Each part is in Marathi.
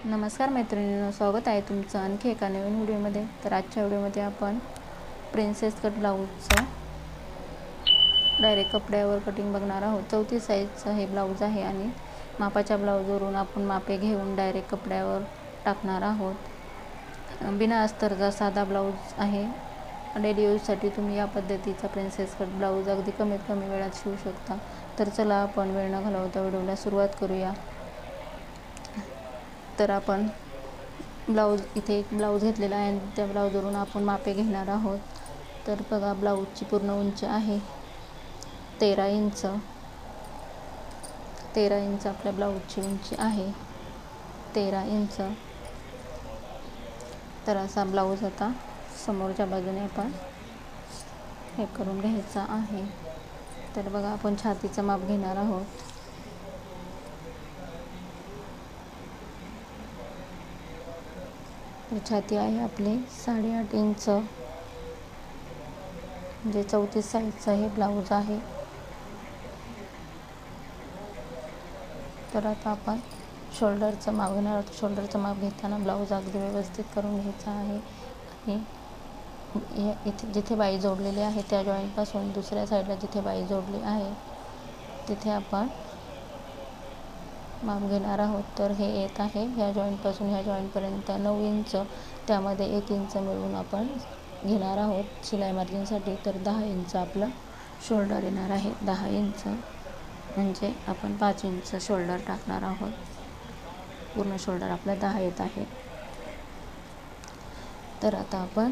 नमस्कार मैत्रिणींनो, स्वागत आहे तुमचं आणखी एका नवीन व्हिडिओमध्ये. तर आजच्या व्हिडिओमध्ये आपण प्रिन्सेस कट ब्लाऊजचं डायरेक्ट कपड्यावर कटिंग बघणार आहोत. 34 साईजचं हे ब्लाऊज आहे आणि मापाच्या ब्लाऊजवरून आपण मापे घेऊन डायरेक्ट कपड्यावर टाकणार आहोत. बिना अस्तरचा साधा ब्लाऊज आहे. डेली यूजसाठी तुम्ही या पद्धतीचा प्रिन्सेस कट ब्लाऊज अगदी कमीत कमी वेळात शिवू शकता. तर चला आपण वेळ न घालवता व्हिडिओला सुरुवात करूया. तर आपण इथे एक ब्लाऊज घेतलेला आहे आणि त्या ब्लाऊजवरून आपण मापे घेणार आहोत. तर बघा, ब्लाऊजची पूर्ण उंची आहे 13 इंच. 13 इंच आपल्या ब्लाऊजची उंची आहे, 13 इंच. तर असा ब्लाऊज आता समोरच्या बाजूने आपण हे करून घ्यायचा आहे. तर बघा, आपण छातीचं माप घेणार आहोत. छाती आहे आपली 8.5 इंच, म्हणजे 34 साईजचा हे ब्लाऊज आहे. तर आता आपण शोल्डरचं माप घेणार आहोत. शोल्डरचं माप घेताना ब्लाऊज अगदी व्यवस्थित करून घ्यायचा आहे आणि इथे जिथे बाई जोडलेली आहे त्या जॉईंटपासून दुसऱ्या साईडला जिथे बाई जोडली आहे तिथे आपण माप घेणार आहोत. तर हे येत आहे ह्या जॉईंटपासून ह्या जॉईंटपर्यंत 9 इंच. त्यामध्ये 1 इंच मिळवून आपण घेणार आहोत शिलाई मार्जिनसाठी. तर 10 इंच आपलं शोल्डर येणार आहे. 10 इंच म्हणजे आपण 5 इंच शोल्डर टाकणार आहोत. पूर्ण शोल्डर आपला 10 येत आहे. तर आता आपण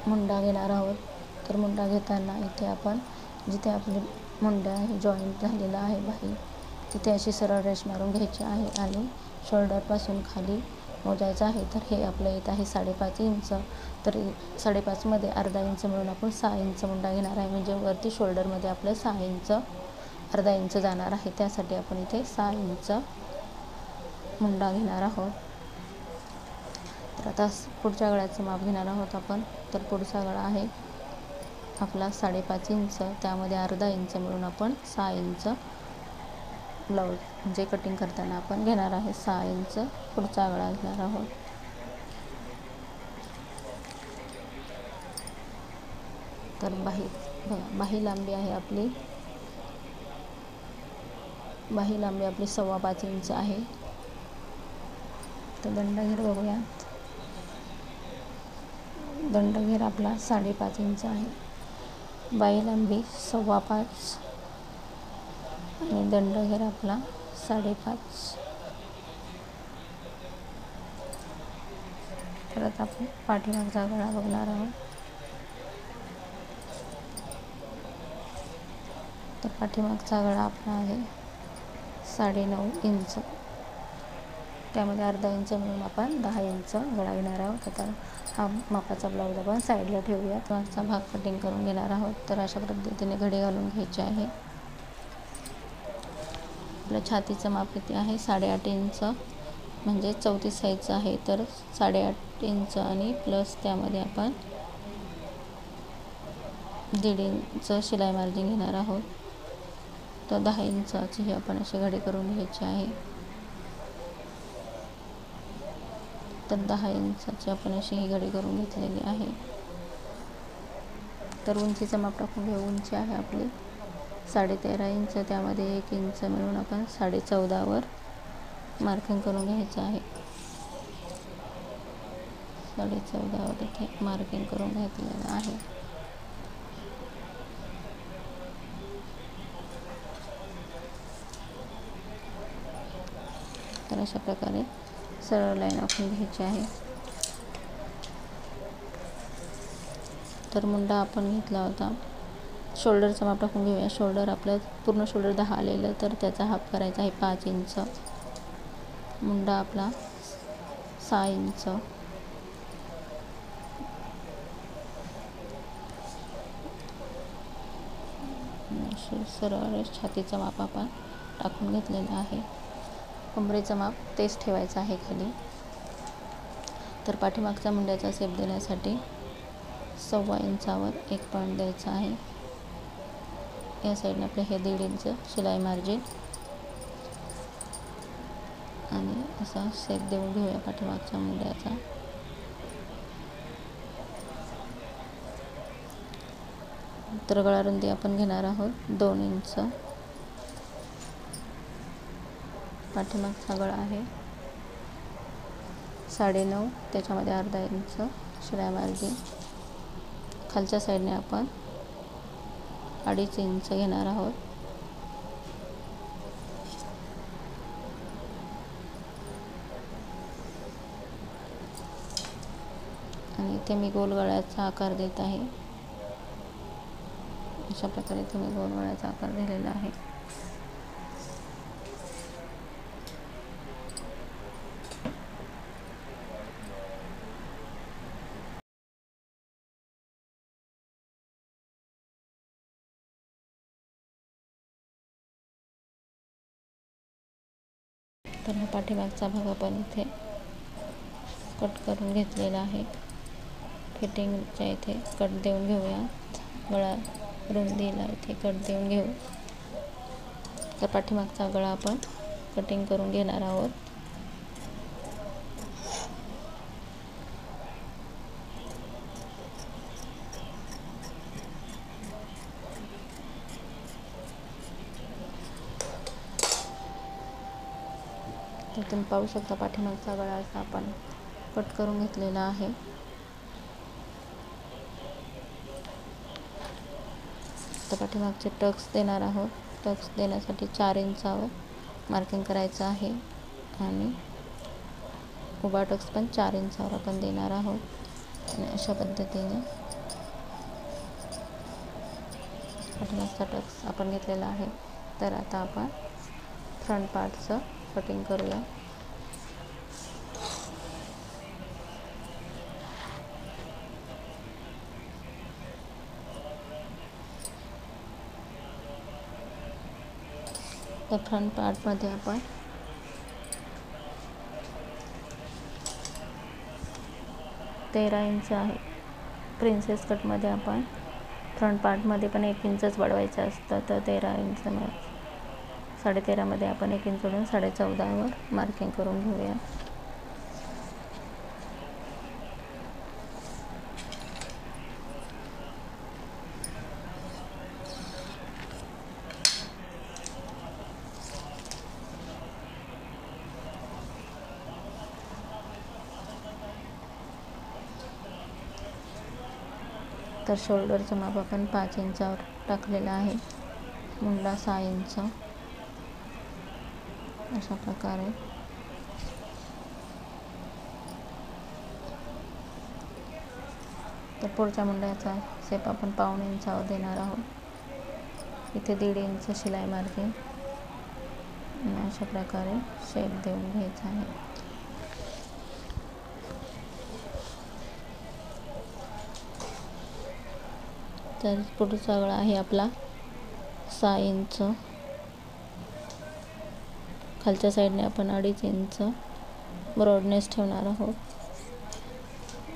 मुंडा घेणार आहोत. तर मुंडा घेताना इथे आपण जिथे आपली मुंडा आहे जॉईंट झालेला आहे बाही, तिथे अशी सरळ रेष मारून घ्यायची आहे आणि शोल्डरपासून खाली मोजायचं आहे. तर हे आपलं येत आहे 5.5 इंच. तर 5.5मध्ये अर्धा इंच मिळून आपण 6 इंच मुंडा घेणार आहे. म्हणजे वरती शोल्डरमध्ये आपलं 6 इंच, अर्धा इंच जाणार आहे. त्यासाठी आपण इथे 6 इंच मुंडा घेणार आहोत. तर आता पुढच्या गळ्याचं माप घेणार आहोत आपण. तर पुढचा गळा आहे आपला 5.5 इंच. त्यामध्ये अर्धा इंच मिळून आपण 6 इंच ब्लाऊज म्हणजे कटिंग करताना आपण घेणार आहे. 6 इंच पुढचा गळा घेणार आहोत. तर बाही लांबी आहे आपली, बाही लांबी आपली 5.25 इंच आहे. तर दंडघेर बघूयात. दंडघेर आपला 5.5 इंच आहे. बाही लांबी 5.25 आणि दंडघेर आपला 5.5. परत आपण पाठीमागचा गळा बघणार आहोत. तर पाठीमागचा गळा आपला आहे 9.5 इंच. त्यामध्ये अर्धा इंच मिळून आपण 10 इंच गळा घेणार आहोत. आता हा मापाचा ब्लाऊज आपण साईडला ठेवूया. मागचा भाग कटिंग करून घेणार आहोत. तर अशा पद्धतीने घडी घालून घ्यायचे आहे. आपल्या छातीचं माप किती आहे 8.5 इंच, म्हणजे 34 साईजचं आहे. तर 8.5 इंच आणि प्लस त्यामध्ये आपण 1.5 इंच शिलाई मार्जिन घेणार आहोत. तर 10 इंचाची ही आपण अशी घडी करून घ्यायची आहे. तर 10 इंचाची आपण अशी ही घडी करून घेतलेली आहे. तर उंचीचं माप टाकून घेऊ. उंची आहे आपली 13.5 इंच. त्यामध्ये 1 इंच मिळून आपण 14.5वर मार्किंग करून घ्यायचं आहे. 14.5वर इथे मार्किंग करून घेतलेलं आहे. तर अशा प्रकारे सरळ लाईन आखून घ्यायची आहे. तर मुंडा आपण घेतला होता. शोल्डरचं माप टाकून घेऊया. शोल्डर आपलं पूर्ण शोल्डर 10 आलेलं, तर त्याचा हाफ करायचा आहे 5 इंच. मुंडा आपला 6 इंच. सरळ छातीचं माप आपण टाकून घेतलेलं आहे. कमरेचं माप तेच ठेवायचं आहे खाली. तर पाठीमागच्या मुंड्याचा शेप देण्यासाठी 1.25 इंचावर 1 पॉईंट द्यायचा आहे. या साईडने आपले हे 1.5 इंच शिलाई मार्जिन. आणि असा शेप देऊन घेऊया पाठीमागच्या मुंड्याचा. तर गळा रुंदी आपण घेणार आहोत 2 इंच. पाठीमागचा गळा आहे 9.5, त्याच्यामध्ये अर्धा इंच शिलाई मार्जिन. खालच्या साईडने आपण 2.5 इंच घेणार आहोत. आणि इथे मी गोल गळ्याचा आकार देत आहे. अशा प्रकारे इथे मी गोल गळ्याचा आकार दिलेला आहे. तर हा पाठीमागचा भाग आपण इथे कट करून घेतलेला आहे. फिटिंगच्या इथे कट देऊन घेऊया. गळा रुंदीला इथे कट देऊन घेऊ. तर पाठीमागचा गळा आपण कटिंग करून घेणार आहोत. तर तुम्ही पाहू शकता पाठीमागचा गळा असा आपण कट करून घेतलेला आहे. तर पाठीमागचे टक्स देणार आहोत. टक्स देण्यासाठी 4 इंचावर मार्किंग करायचं आहे आणि उभा टक्स पण 4 इंचावर आपण देणार आहोत. आणि अशा पद्धतीने पाठीमागचा टक्स आपण घेतलेला आहे. तर आता आपण फ्रंट पार्टचं कटिंग करूया. तर फ्रंट पार्टमध्ये आपण 13 इंच आहे. प्रिन्सेस कटमध्ये आपण फ्रंट पार्टमध्ये पण 1 इंचच वाढवायचं असतं. तर 13 इंच 13.5 मध्ये आपण 1 इंच सोडून 14.5 मार्किंग करून घेऊया. तर शोल्डरचं माप आपण 5 इंचावर टाकलेलं आहे. मुंडा 6 इंच. अशा प्रकारे तर पुढच्या मुंड्याचा शेप आपण 1.5 इंचावर देणार आहोत. इथे 1.5 इंच शिलाई मार्जिन. अशा प्रकारे शेप देऊन घ्यायचा आहे. तर पुढचा गळा आहे आपला 6 इंच. खालच्या साईडने आपण 2.5 इंच ब्रॉडनेस ठेवणार आहोत.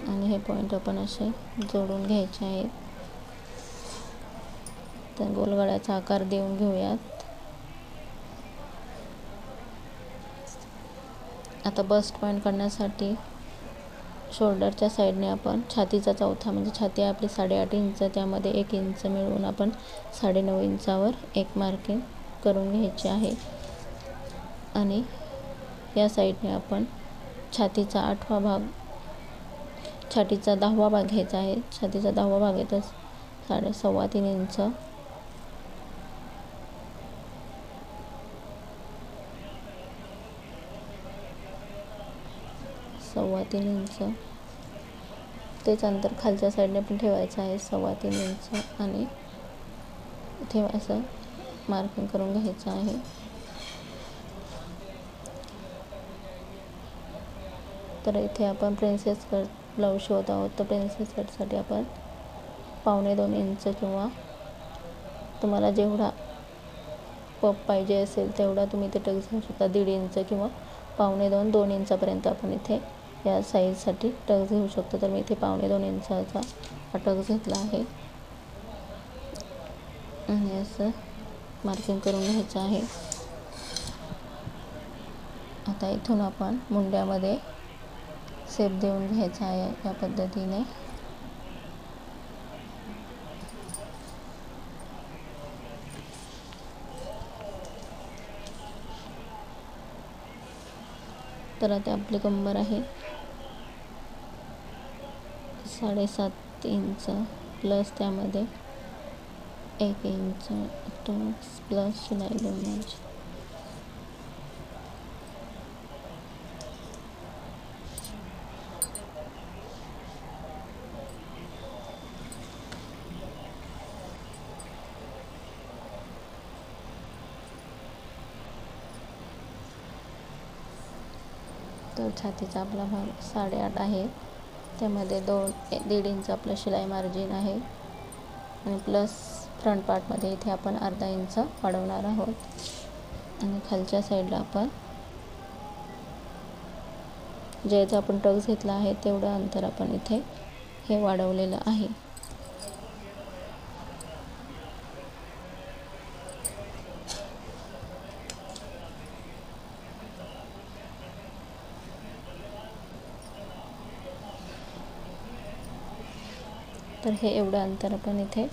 आणि हे पॉईंट आपण असे जोडून घ्यायचे आहेत. तर गोल गळ्याचा आकार देऊन घेऊयात. आता बस्ट पॉईंट करण्यासाठी शोल्डरच्या साईडने आपण छातीचा चौथा म्हणजे छाती आपली 8.5 इंच, त्यामध्ये 1 इंच मिळवून आपण 9.5 इंचावर एक मार्किंग करून घ्यायची आहे. आणि या साईडने आपण छातीचा 8वा भाग, छातीचा 10वा भाग घ्यायचा आहे. छातीचा 10वा भाग येतो 3.5 इंच. सव्वा 3 इंच. तेच अंतर खालच्या साईडने पण ठेवायचं आहे 3.25 इंच. आणि इथे असं मार्किंग करून घ्यायचं आहे. तर इथे आपण प्रिन्सेस कट ब्लाऊज शिवत आहोत. तर प्रिन्सेस कटसाठी आपण 1.25 इंच किंवा तुम्हाला जेवढा पप पाहिजे असेल तेवढा तुम्ही इथे टक्स घेऊ शकता. 1.5 इंच किंवा 1.25-2 इंचापर्यंत आपण इथे या साईजसाठी टक्स घेऊ शकतो. तर मी इथे 1.25-2 इंचाचा हा टक्स घेतला आहे. आणि असं मार्किंग करून घ्यायचं आहे. आता इथून आपण मुंड्यामध्ये शेप देऊन घ्यायचा आहे या पद्धतीने. तर आता आपली कंबर आहे 7.5 इंच प्लस त्यामध्ये 1 इंच प्लस शिलाई 2 इंच. तर छातीचा आपला भाग 8.5 आहे, त्यामध्ये 1.5 इंच आपलं शिलाई मार्जिन आहे आणि प्लस फ्रंट पार्टमध्ये इथे आपण अर्धा इंच वाढवणार आहोत आणि खालच्या साईडला आपण ज्याचा आपण टक्स घेतला आहे तेवढं अंतर आपण इथे हे वाढवलेलं आहे. तर हे एवढं अंतर आपण इथे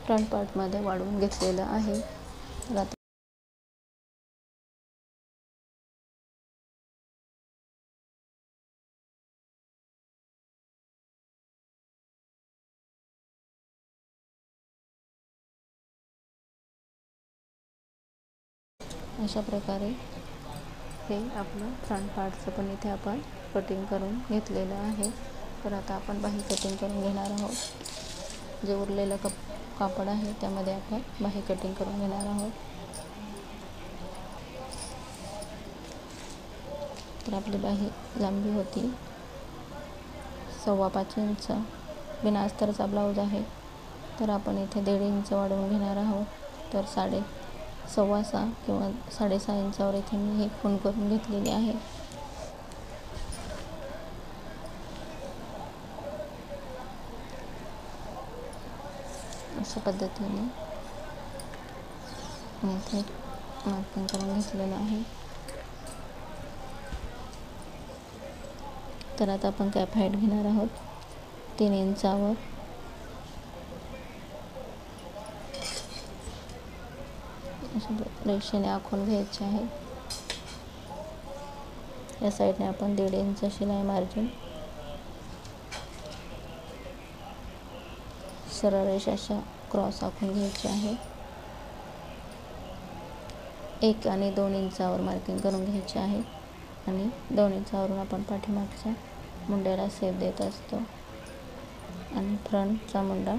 फ्रंट पार्टमध्ये वाढवून घेतलेलं आहे. तर आता अशा प्रकारे हे आपलं फ्रंट पार्टचं पण इथे आपण कटिंग करून घेतलेलं आहे. तर आता आपण बाही कटिंग करून घेणार आहोत. जे उरलेलं कापड आहे त्यामध्ये आपण बाही कटिंग करून घेणार आहोत. तर आपली बाही लांबी होती 5.25 इंच. बिना अस्तरचा ब्लाऊज आहे, तर आपण इथे 1.5 इंच वाढवून घेणार आहोत. तर 6.25 किंवा 6.5 इंचावर इथे मी हे खूण करून घेतलेली आहे. अशा पद्धतीने मी इथे मार्किंग करून घेतलेलं आहे. तर आता आपण कॅप हाईट घेणार आहोत 3 इंचावर. रेषेने आखून घ्यायचे आहे. या साईडने आपण 1.5 इंच शिलाई मार्जिन सरळ रेषा अशा क्रॉस आखून घ्यायची आहे. 1 आणि 2 इंचावर मार्किंग करून घ्यायचे आहे आणि 2 इंचावरून आपण पाठीमागच्या मुंड्याला शेप देत असतो आणि फ्रंटचा मुंडा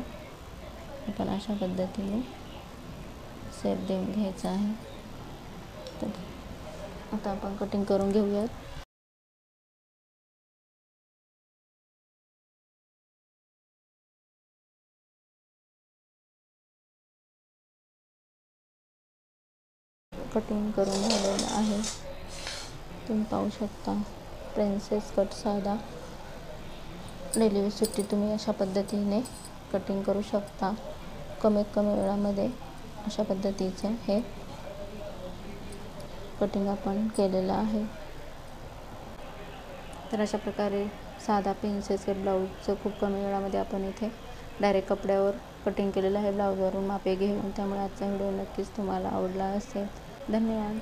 आपण अशा पद्धतीने शेप देऊन घ्यायचा आहे. तर आता आपण कटिंग करून घेऊयात. कटिंग करून झालेलं आहे. तुम्ही पाहू शकता प्रिन्सेस कट साधा डेली वेअरसाठी तुम्ही अशा पद्धतीने कटिंग करू शकता. कमीत कमी वेळामध्ये अशा पद्धतीचं हे कटिंग आपण केलेलं आहे. तर अशा प्रकारे साधा प्रिन्सेस कट ब्लाऊजचं खूप कमी वेळामध्ये आपण इथे डायरेक्ट कपड्यावर कटिंग केलेलं आहे ब्लाऊजवरून मापे घेऊन. त्यामुळे आजचा व्हिडिओ नक्कीच तुम्हाला आवडला असेल. धन्यवाद.